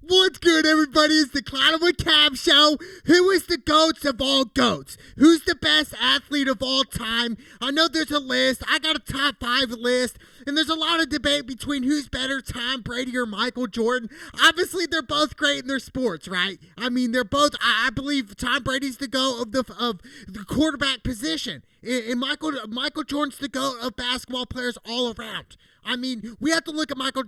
What's good, everybody? It's the Cloud of a Cab Show. Who is the GOATs of all GOATs? Who's the best athlete of all time? I know there's a list. I got a top 5 list, and there's a lot of debate between who's better, Tom Brady or Michael Jordan. Obviously, they're both great in their sports, right? I mean, they're both. I believe Tom Brady's the GOAT of the quarterback position, and Michael Jordan's the GOAT of basketball players all around. I mean, we have to look at Michael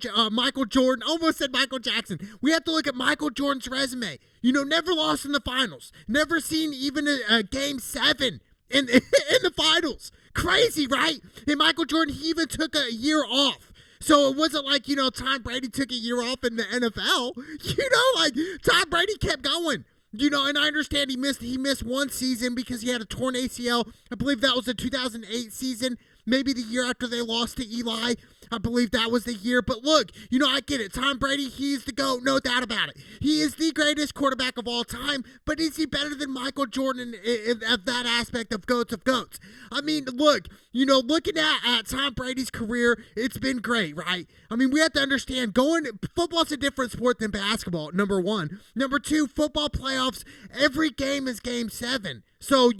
Jordan. Almost said Michael Jackson. We have to look at Michael Jordan's resume. You know, never lost in the finals. Never seen even a game 7 in the finals. Crazy, right? And Michael Jordan, he even took a year off. So it wasn't like, Tom Brady took a year off in the NFL. Tom Brady kept going. And I understand he missed one season because he had a torn ACL. I believe that was the 2008 season. Maybe the year after they lost to Eli. I believe that was the year. But look, I get it. Tom Brady, he's the GOAT, no doubt about it. He is the greatest quarterback of all time, but is he better than Michael Jordan in that aspect of GOATs of GOATs? I mean, look, looking at Tom Brady's career, it's been great, right? I mean, we have to understand, football's a different sport than basketball, number one. Number two, football playoffs, every game is game 7. So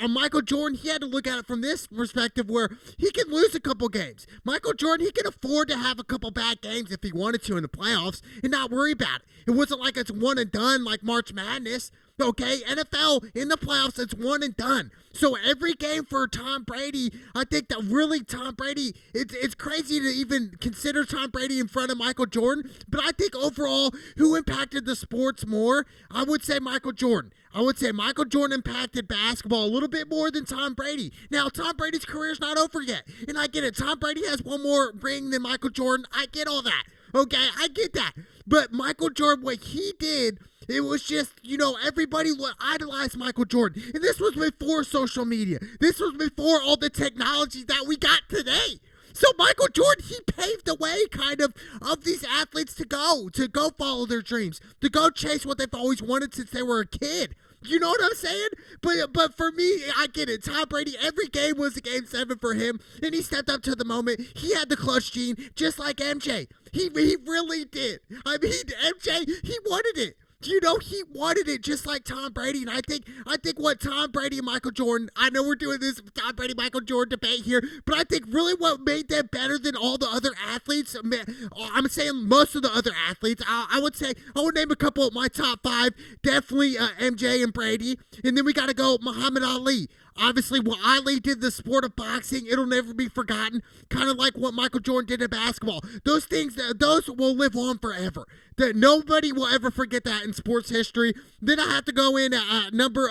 Michael Jordan, he had to look at it from this perspective where he can lose a couple games. Michael Jordan, he can afford to have a couple bad games if he wanted to in the playoffs and not worry about it. It wasn't like it's one and done like March Madness. Okay, NFL in the playoffs, it's one and done. So every game for Tom Brady, I think that really Tom Brady, it's crazy to even consider Tom Brady in front of Michael Jordan. But I think overall, who impacted the sports more? I would say Michael Jordan. I would say Michael Jordan impacted basketball a little bit more than Tom Brady. Now, Tom Brady's career is not over yet. And I get it. Tom Brady has one more ring than Michael Jordan. I get all that. Okay, I get that. But Michael Jordan, what he did, it was just, everybody idolized Michael Jordan. And this was before social media. This was before all the technology that we got today. So Michael Jordan, he paved the way kind of these athletes to go follow their dreams, to go chase what they've always wanted since they were a kid. You know what I'm saying? But for me, I get it. Tom Brady, every game was a game 7 for him, and he stepped up to the moment. He had the clutch gene, just like MJ. He really did. I mean, MJ, he wanted it. He wanted it just like Tom Brady. And I think what Tom Brady and Michael Jordan, I know we're doing this Tom Brady, Michael Jordan debate here, but I think really what made them better than all the other athletes, I'm saying most of the other athletes, I would name a couple of my top 5, definitely MJ and Brady. And then we got to go Muhammad Ali. Obviously, what Ali did in the sport of boxing, it'll never be forgotten. Kind of like what Michael Jordan did in basketball. Those things, those will live on forever. That nobody will ever forget that in sports history. Then I have to go in at number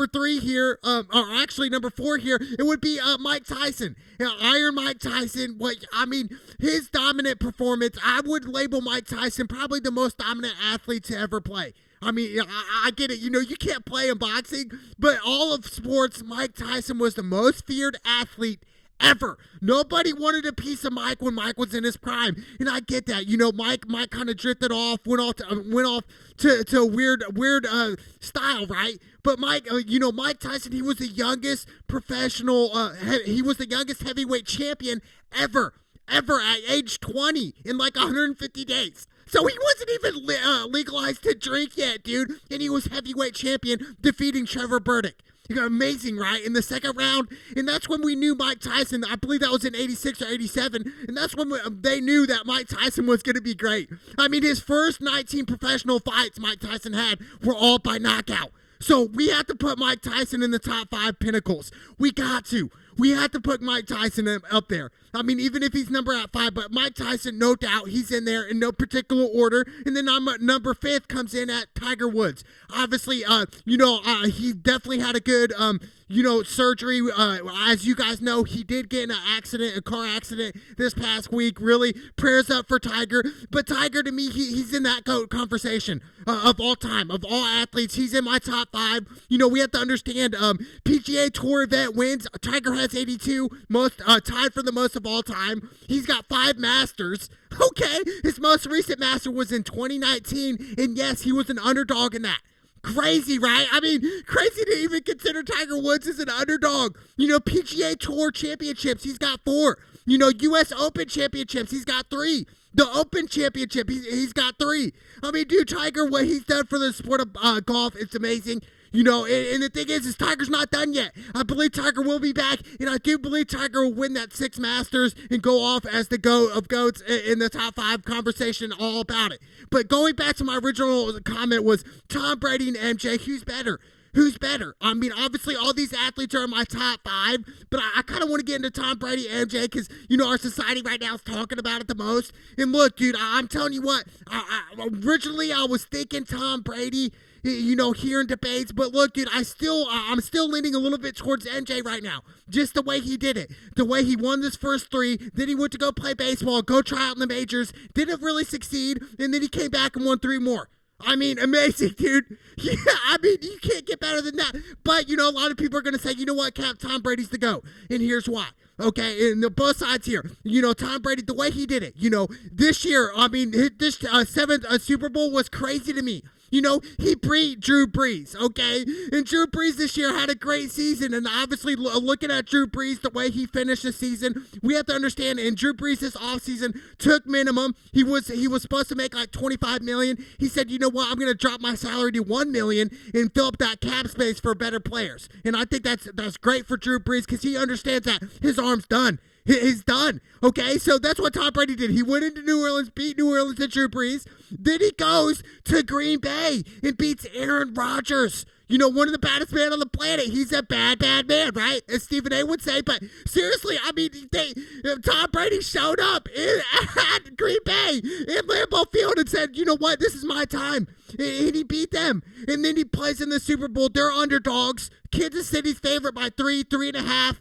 3 here, or actually number 4 here. It would be Mike Tyson. Iron Mike Tyson. His dominant performance. I would label Mike Tyson probably the most dominant athlete to ever play. I mean, I get it. You can't play in boxing, but all of sports, Mike Tyson was the most feared athlete ever. Nobody wanted a piece of Mike when Mike was in his prime, and I get that. Mike kind of drifted off, went off to a weird style, right? But Mike Tyson, he was the youngest professional. He was the youngest heavyweight champion ever at age 20 in like 150 days. So he wasn't even legalized to drink yet, dude. And he was heavyweight champion, defeating Trevor Burdick. Amazing, right? In the second round. And that's when we knew Mike Tyson. I believe that was in 86 or 87. And that's when they knew that Mike Tyson was going to be great. I mean, his first 19 professional fights Mike Tyson had were all by knockout. So we have to put Mike Tyson in the top 5 pinnacles. We got to. We had to put Mike Tyson up there. I mean, even if he's number at 5, but Mike Tyson, no doubt, he's in there in no particular order. And then number 5th comes in at Tiger Woods. Obviously, he definitely had a good, surgery. As you guys know, he did get in a car accident this past week. Really, prayers up for Tiger. But Tiger, to me, he's in that GOAT conversation of all time, of all athletes. He's in my top 5. We have to understand PGA Tour event wins. Tiger has 82, tied for the most of all time. He's got 5 Masters. Okay, his most recent Master was in 2019, and yes, he was an underdog in that. Crazy, right? I mean, crazy to even consider Tiger Woods as an underdog. PGA Tour championships, he's got 4. U.S. Open championships, he's got 3. The Open Championship, he's got 3. I mean, dude, Tiger, what he's done for the sport of golf, it's amazing. And the thing is Tiger's not done yet. I believe Tiger will be back, and I do believe Tiger will win that 6 Masters and go off as the GOAT of GOATs in the top 5 conversation, all about it. But going back to my original comment was Tom Brady and MJ, who's better? Who's better? I mean, obviously, all these athletes are in my top 5, but I kind of want to get into Tom Brady and MJ because, our society right now is talking about it the most. And look, dude, I'm telling you what, originally I was thinking Tom Brady, here in debates, but look, dude, I'm still leaning a little bit towards MJ right now. Just the way he did it, the way he won this first 3, then he went to go play baseball, go try out in the majors, didn't really succeed, and then he came back and won 3 more. I mean, amazing, dude. Yeah, I mean, you can't get better than that. But, a lot of people are going to say, you know what, Cap, Tom Brady's the GOAT. And here's why. Okay, and both sides here. Tom Brady, the way he did it, this year, I mean, this 7th Super Bowl was crazy to me. He beat Drew Brees, okay? And Drew Brees this year had a great season, and obviously looking at Drew Brees, the way he finished the season, we have to understand, and Drew Brees this offseason took minimum. He was supposed to make like $25 million. He said, you know what, I'm going to drop my salary to $1 million and fill up that cap space for better players. And I think that's great for Drew Brees because he understands that his arm's done. He's done. Okay, so that's what Tom Brady did. He went into New Orleans, beat New Orleans and Drew Brees. Then he goes to Green Bay and beats Aaron Rodgers. One of the baddest men on the planet. He's a bad man, right? As Stephen A. would say. But seriously, I mean, Tom Brady showed up at Green Bay in Lambeau Field and said, you know what, this is my time. And he beat them. And then he plays in the Super Bowl. They're underdogs. Kansas City's favorite by 3.5.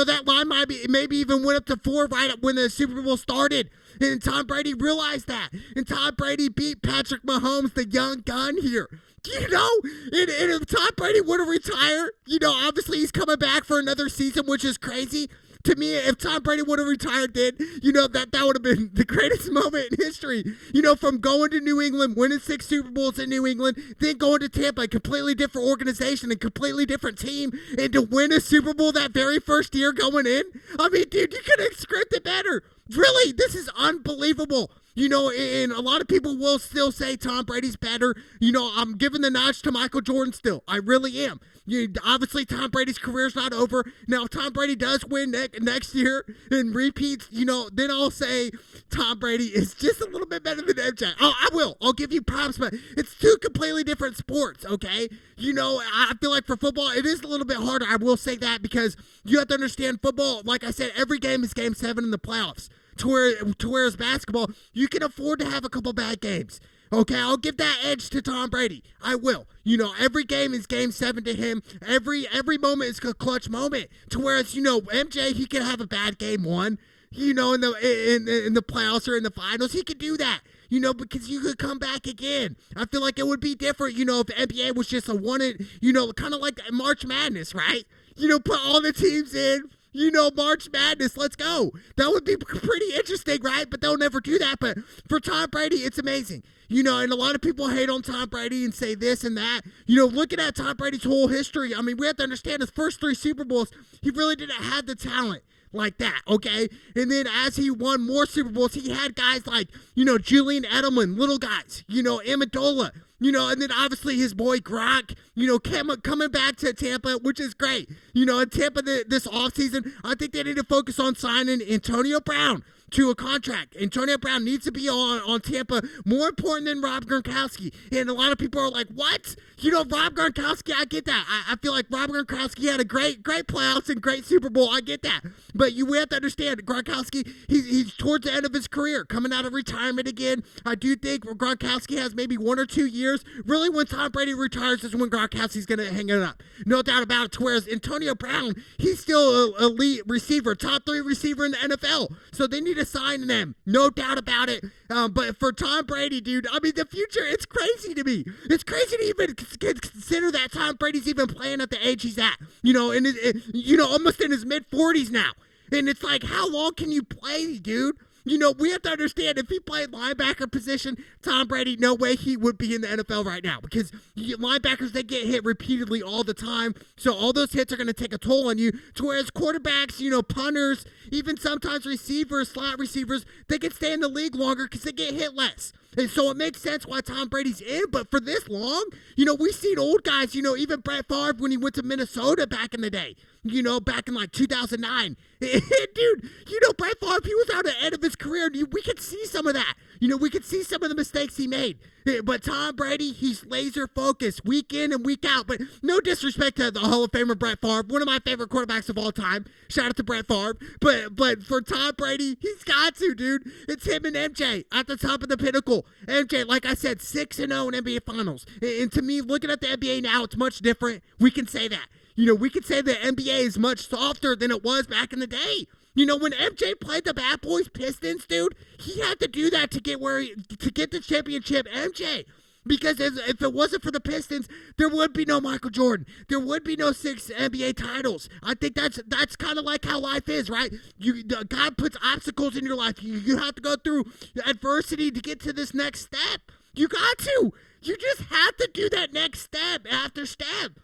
That line maybe even went up to 4 right when the Super Bowl started. And Tom Brady realized that. And Tom Brady beat Patrick Mahomes, the young gun here. And if Tom Brady were to retire, obviously he's coming back for another season, which is crazy. To me, if Tom Brady would have retired then, that would have been the greatest moment in history. From going to New England, winning 6 Super Bowls in New England, then going to Tampa, a completely different organization, a completely different team, and to win a Super Bowl that very first year going in. I mean, dude, you could have scripted better. Really, this is unbelievable. And a lot of people will still say Tom Brady's better. I'm giving the notch to Michael Jordan still. I really am. Obviously, Tom Brady's career's not over. Now, if Tom Brady does win next year and repeats, then I'll say Tom Brady is just a little bit better than MJ. I will. I'll give you props, but it's 2 completely different sports, okay? I feel like for football, it is a little bit harder. I will say that because you have to understand football, like I said, every game is Game 7 in the playoffs. To where as basketball, you can afford to have a couple bad games. Okay, I'll give that edge to Tom Brady. I will. Every game is Game 7 to him. Every moment is a clutch moment. To whereas, MJ, he can have a bad Game 1. In the playoffs or in the finals, he could do that. Because you could come back again. I feel like it would be different, if NBA was just a wanted, kind of like March Madness, right? Put all the teams in. March Madness, let's go. That would be pretty interesting, right? But they'll never do that. But for Tom Brady, it's amazing. And a lot of people hate on Tom Brady and say this and that. Looking at Tom Brady's whole history, I mean, we have to understand his first 3 Super Bowls, he really didn't have the talent like that, okay? And then as he won more Super Bowls, he had guys like, Julian Edelman, little guys, Amendola, and then obviously his boy Gronk, coming back to Tampa, which is great. In Tampa this offseason, I think they need to focus on signing Antonio Brown to a contract. Antonio Brown needs to be on Tampa, more important than Rob Gronkowski. And a lot of people are like, what? Rob Gronkowski, I get that. I feel like Rob Gronkowski had a great playoffs and great Super Bowl. I get that. But you have to understand, Gronkowski, he's towards the end of his career, coming out of retirement again. I do think Gronkowski has maybe 1 or 2 years. Really, when Tom Brady retires is when Gronkowski's going to hang it up. No doubt about it. Whereas Antonio Brown, he's still an elite receiver, top 3 receiver in the NFL. So they need to sign them. No doubt about it. But for Tom Brady, dude, I mean, the future, it's crazy to me. It's crazy to even consider that Tom Brady's even playing at the age he's at. Almost in his mid-40s now. And it's like, how long can you play, dude? We have to understand if he played linebacker position, Tom Brady, no way he would be in the NFL right now because linebackers, they get hit repeatedly all the time. So all those hits are going to take a toll on you. To whereas quarterbacks, punters, even sometimes receivers, slot receivers, they can stay in the league longer because they get hit less. And so it makes sense why Tom Brady's in, but for this long, we've seen old guys, even Brett Favre when he went to Minnesota back in the day, back in like 2009. Dude, Brett Favre, he was out at the end of his career. We could see some of that. We could see some of the mistakes he made. But Tom Brady, he's laser focused week in and week out. But no disrespect to the Hall of Famer Brett Favre, one of my favorite quarterbacks of all time. Shout out to Brett Favre. But for Tom Brady, he's got to, dude. It's him and MJ at the top of the pinnacle. MJ, like I said, 6-0 in NBA Finals. And to me, looking at the NBA now, it's much different. We can say that. We could say the NBA is much softer than it was back in the day. When MJ played the Bad Boys Pistons, dude, he had to do that to get the championship, MJ. Because if it wasn't for the Pistons, there would be no Michael Jordan. There would be no 6 NBA titles. I think that's kind of like how life is, right? God puts obstacles in your life. You have to go through adversity to get to this next step. You got to. You just have to do that next step after step.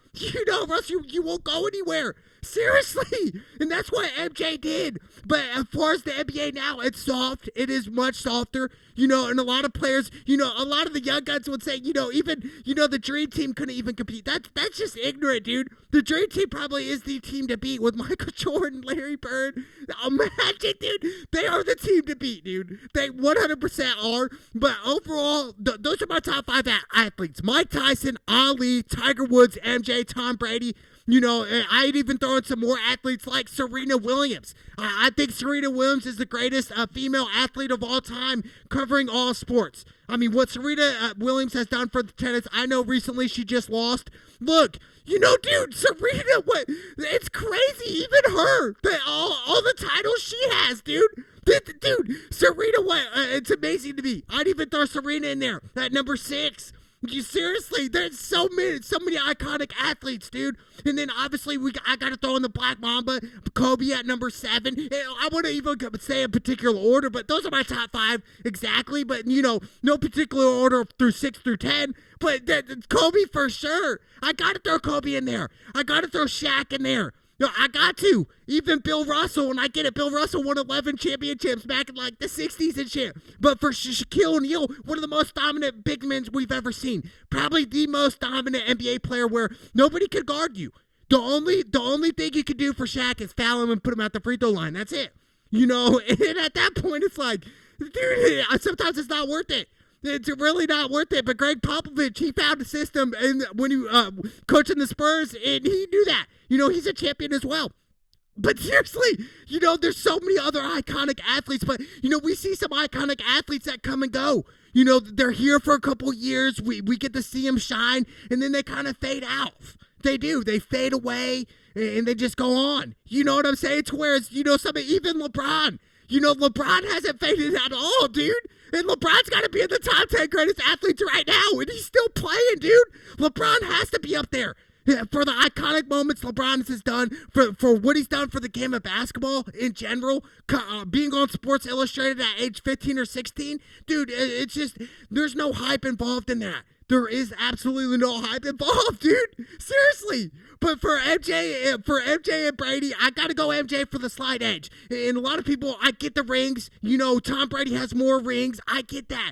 Russ, you won't go anywhere. Seriously. And that's what MJ did. But as far as the NBA now, it's soft. It is much softer. And a lot of players, a lot of the young guys would say, even, the Dream Team couldn't even compete. That's just ignorant, dude. The Dream Team probably is the team to beat with Michael Jordan, Larry Bird, Magic, dude. They are the team to beat, dude. They 100% are. But overall, those are my top 5 athletes. Mike Tyson, Ali, Tiger Woods, MJ, Tom Brady. I'd even throw in some more athletes like Serena Williams. I think Serena Williams is the greatest female athlete of all time, covering all sports. I mean, what Serena Williams has done for the tennis, I know recently she just lost. Look, dude, Serena, it's crazy. Even her, all the titles she has, dude. Dude, Serena, it's amazing to me. I'd even throw Serena in there at number 6. Seriously, there's so many iconic athletes, dude. And then obviously I gotta throw in the Black Mamba, Kobe at number 7. I wouldn't even say a particular order, but those are my top 5 exactly. But no particular order through 6 through 10. But Kobe for sure. I gotta throw Kobe in there. I gotta throw Shaq in there. I got to. Even Bill Russell, and I get it, Bill Russell won 11 championships back in like the 60s and shit. But for Shaquille O'Neal, one of the most dominant big men we've ever seen. Probably the most dominant NBA player where nobody could guard you. The only thing you could do for Shaq is foul him and put him at the free throw line. That's it. And at that point, it's like, dude, sometimes it's not worth it. It's really not worth it. But Greg Popovich, he found a system and when he coaching the Spurs, and he knew that. He's a champion as well. But seriously, there's so many other iconic athletes. But, we see some iconic athletes that come and go. They're here for a couple years. We get to see them shine, and then they kind of fade out. They do. They fade away, and they just go on. You know what I'm saying? To where it's, even LeBron. LeBron hasn't faded at all, dude. And LeBron's got to be in the top 10 greatest athletes right now, and he's still playing, dude. LeBron has to be up there. For the iconic moments LeBron has done, for what he's done for the game of basketball in general, being on Sports Illustrated at age 15 or 16, dude, it's just, there's no hype involved in that. There is absolutely no hype involved, dude. Seriously. But for MJ and Brady, I got to go MJ for the slight edge. And a lot of people, I get the rings. Tom Brady has more rings. I get that.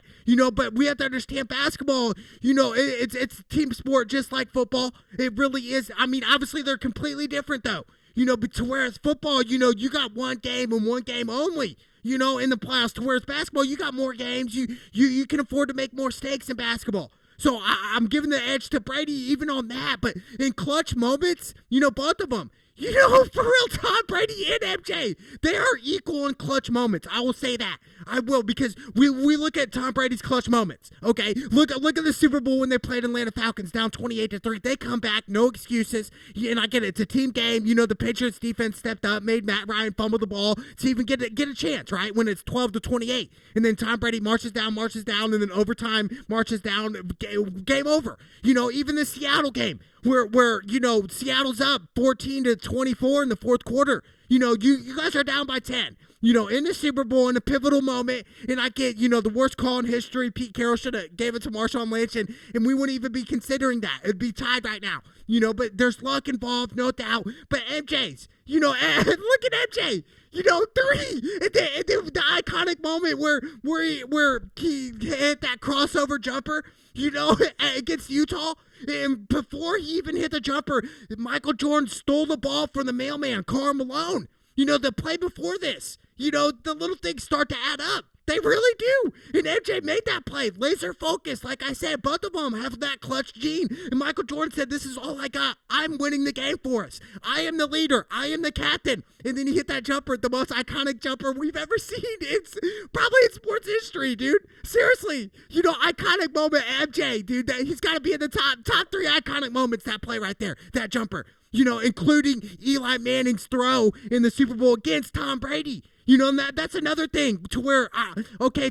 But we have to understand basketball. It's a team sport just like football. It really is. I mean, obviously they're completely different though. But to whereas football, you got one game and one game only. In the playoffs. To whereas basketball, you got more games. You can afford to make more stakes in basketball. So I'm giving the edge to Brady even on that. But in clutch moments, both of them. For real, Tom Brady and MJ, they are equal in clutch moments. I will say that. I will, because we look at Tom Brady's clutch moments. Okay, look at the Super Bowl when they played Atlanta Falcons down 28-3. They come back, no excuses. And I get it. It's a team game. The Patriots defense stepped up, made Matt Ryan fumble the ball to even get a chance, right? When it's 12-28, and then Tom Brady marches down, and then overtime marches down. Game over. Even the Seattle game. Where Seattle's up 14-24 in the fourth quarter. You guys are down by 10. in the Super Bowl in a pivotal moment, and I get, the worst call in history. Pete Carroll should have gave it to Marshawn Lynch, and we wouldn't even be considering that. It'd be tied right now, but there's luck involved, no doubt. But MJ's, look at MJ. Three. The iconic moment where he hit that crossover jumper, against Utah. And before he even hit the jumper, Michael Jordan stole the ball from the mailman, Karl Malone. The play before this, the little things start to add up. They really do. And MJ made that play. Laser focus. Like I said, both of them have that clutch gene. And Michael Jordan said, this is all I got. I'm winning the game for us. I am the leader. I am the captain. And then he hit that jumper, the most iconic jumper we've ever seen. It's probably in sports history, dude. Seriously. Iconic moment, MJ, dude. He's got to be in the top 3 iconic moments, that play right there. That jumper. Including Eli Manning's throw in the Super Bowl against Tom Brady. And that's another thing to where,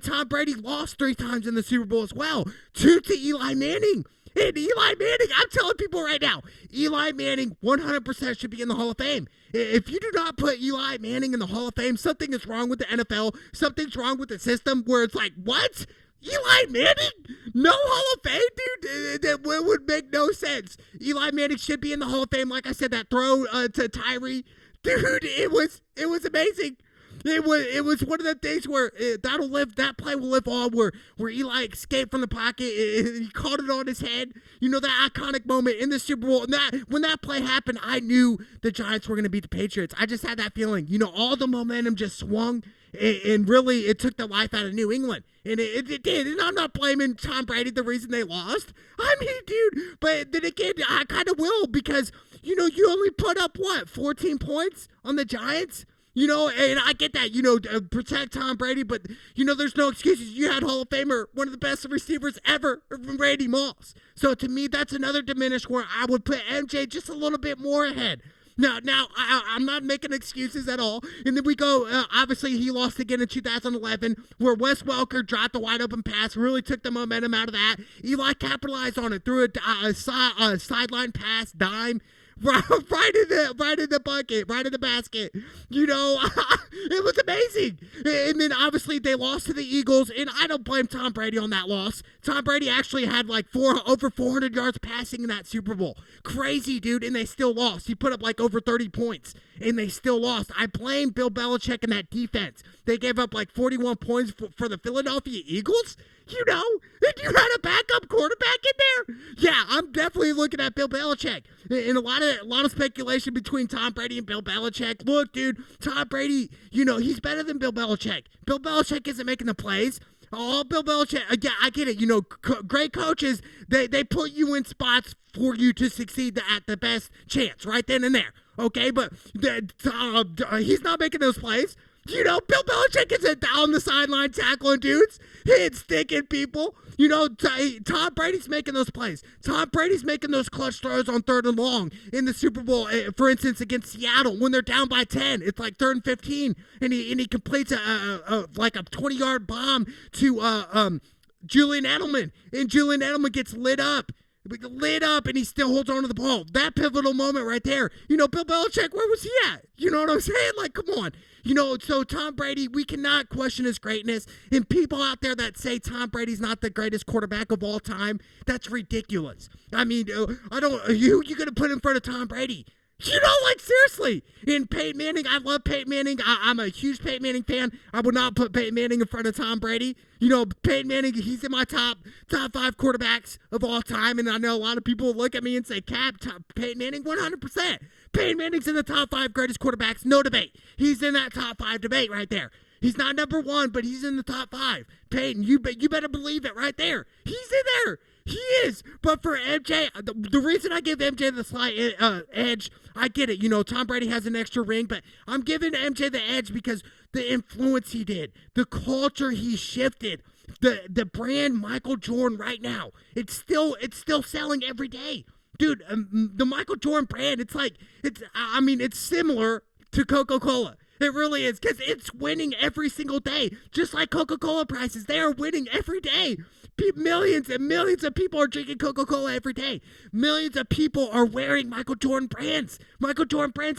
Tom Brady lost 3 times in the Super Bowl as well. 2 to Eli Manning. And Eli Manning, I'm telling people right now, Eli Manning 100% should be in the Hall of Fame. If you do not put Eli Manning in the Hall of Fame, something is wrong with the NFL. Something's wrong with the system where it's like, what? Eli Manning? No Hall of Fame, dude? That would make no sense. Eli Manning should be in the Hall of Fame. Like I said, that throw to Tyree. Dude, it was amazing. It was one of the things where that play will live on, where Eli escaped from the pocket, he caught it on his head. That iconic moment in the Super Bowl. And when that play happened, I knew the Giants were going to beat the Patriots. I just had that feeling. All the momentum just swung, and really it took the life out of New England. And it did. And I'm not blaming Tom Brady the reason they lost. I mean, dude, but then again, I kind of will, because, you only put up, 14 points on the Giants? And I get that, protect Tom Brady, but, there's no excuses. You had Hall of Famer, one of the best receivers ever, Randy Moss. So to me, that's another diminish where I would put MJ just a little bit more ahead. Now, I'm not making excuses at all. And then we go, obviously, he lost again in 2011, where Wes Welker dropped a wide open pass, really took the momentum out of that. Eli capitalized on it, threw a sideline pass, dime, right in the bucket, right in the basket. It was amazing. And then obviously they lost to the Eagles, and I don't blame Tom Brady on that loss. Tom Brady actually had over 400 yards passing in that Super Bowl. Crazy, dude, and they still lost. He put up over 30 points, and they still lost. I blame Bill Belichick and that defense. They gave up 41 points for the Philadelphia Eagles. And you had a backup quarterback in there? Yeah, I'm definitely looking at Bill Belichick. And a lot of speculation between Tom Brady and Bill Belichick. Look, dude, Tom Brady, he's better than Bill Belichick. Bill Belichick isn't making the plays. Oh, Bill Belichick, I get it. Great coaches, they put you in spots for you to succeed at the best chance, right then and there. Okay, but he's not making those plays. Bill Belichick isn't down the sideline tackling dudes, hitting, sticking people. Tom Brady's making those plays. Tom Brady's making those clutch throws on 3rd and long in the Super Bowl, for instance, against Seattle when they're down by 10. It's 3rd and 15, and he completes a 20-yard bomb to Julian Edelman, and Julian Edelman gets lit up, and he still holds on to the ball. That pivotal moment right there. Bill Belichick, where was he at? You know what I'm saying? Come on. So Tom Brady, we cannot question his greatness. And people out there that say Tom Brady's not the greatest quarterback of all time, that's ridiculous. I mean, you going to put in front of Tom Brady? Seriously. And Peyton Manning, I love Peyton Manning. I'm a huge Peyton Manning fan. I would not put Peyton Manning in front of Tom Brady. Peyton Manning, he's in my top 5 quarterbacks of all time. And I know a lot of people will look at me and say, Peyton Manning, 100%. Peyton Manning's in the top 5 greatest quarterbacks. No debate. He's in that top 5 debate right there. He's not number 1, but he's in the top 5. Peyton, you better believe it right there. He's in there. He is. But for MJ, the reason I give MJ the slight edge, I get it. Tom Brady has an extra ring, but I'm giving MJ the edge because the influence he did, the culture he shifted, the brand Michael Jordan right now, it's still selling every day. Dude, the Michael Jordan brand, it's similar to Coca-Cola. It really is, because it's winning every single day. Just like Coca-Cola prices, they are winning every day. Millions and millions of people are drinking Coca-Cola every day. Millions of people are wearing Michael Jordan brands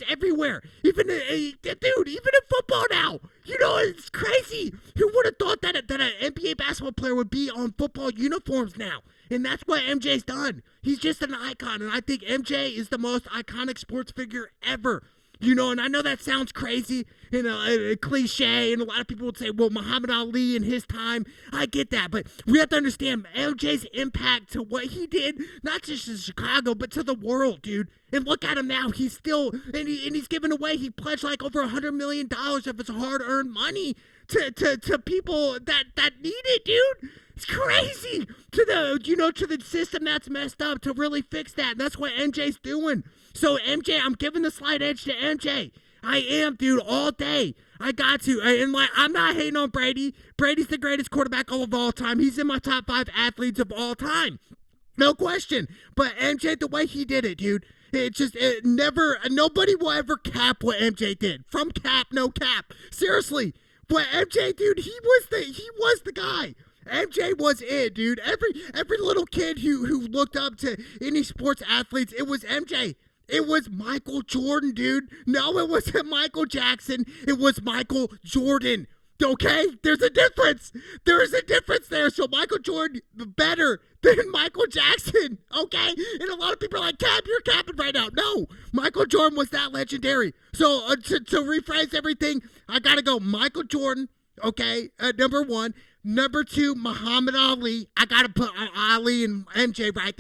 everywhere. Even even in football now. It's crazy. Who would have thought that an NBA basketball player would be on football uniforms now? And that's what MJ's done. He's just an icon, and I think MJ is the most iconic sports figure ever. And I know that sounds crazy and a cliche, and a lot of people would say, well, Muhammad Ali in his time, I get that, but we have to understand MJ's impact to what he did, not just in Chicago, but to the world, dude. And look at him now. He's still, and he's giving away, he pledged like over $100 million of his hard-earned money to people that need it, dude. It's crazy to the system that's messed up to really fix that. And that's what MJ's doing. So MJ, I'm giving the slight edge to MJ. I am, dude, all day. I got to. And I'm not hating on Brady. Brady's the greatest quarterback of all time. He's in my top 5 athletes of all time. No question. But MJ, the way he did it, dude, nobody will ever cap what MJ did. From cap, no cap. Seriously. But MJ, dude, he was the guy. MJ was it, dude. Every little kid who looked up to any sports athletes, it was MJ. It was Michael Jordan, dude. No, it wasn't Michael Jackson. It was Michael Jordan. Okay? There's a difference. There is a difference there. So Michael Jordan better than Michael Jackson. Okay? And a lot of people are like, Cap, you're capping right now. No. Michael Jordan was that legendary. So to rephrase everything, I got to go Michael Jordan. Okay? Number 1. Number 2, Muhammad Ali. I got to put Ali and MJ right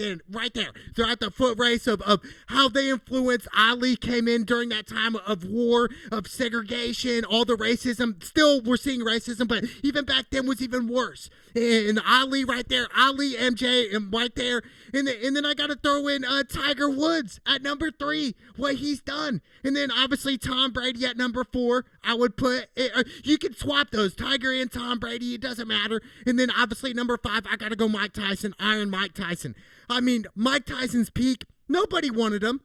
there. They're at the foot race of how they influenced. Ali came in during that time of war, of segregation, all the racism. Still, we're seeing racism, but even back then was even worse. And Ali right there. Ali, MJ, and right there. And then I got to throw in Tiger Woods at number 3, what he's done. And then obviously Tom Brady at number 4. I would put, you can swap those, Tiger and Tom Brady. It doesn't matter. And then obviously number 5, I got to go Mike Tyson, Iron Mike Tyson. I mean, Mike Tyson's peak, nobody wanted him.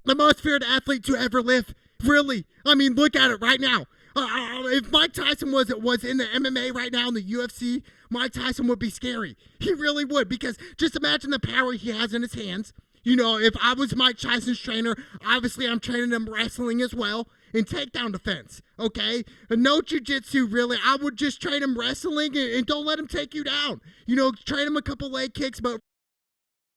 The most feared athlete to ever live. Really. I mean, look at it right now. If Mike Tyson was in the MMA right now in the UFC, Mike Tyson would be scary. He really would, because just imagine the power he has in his hands. If I was Mike Tyson's trainer, obviously I'm training him wrestling as well and takedown defense, okay? No jiu-jitsu, really. I would just train him wrestling and don't let him take you down. Train him a couple leg kicks, but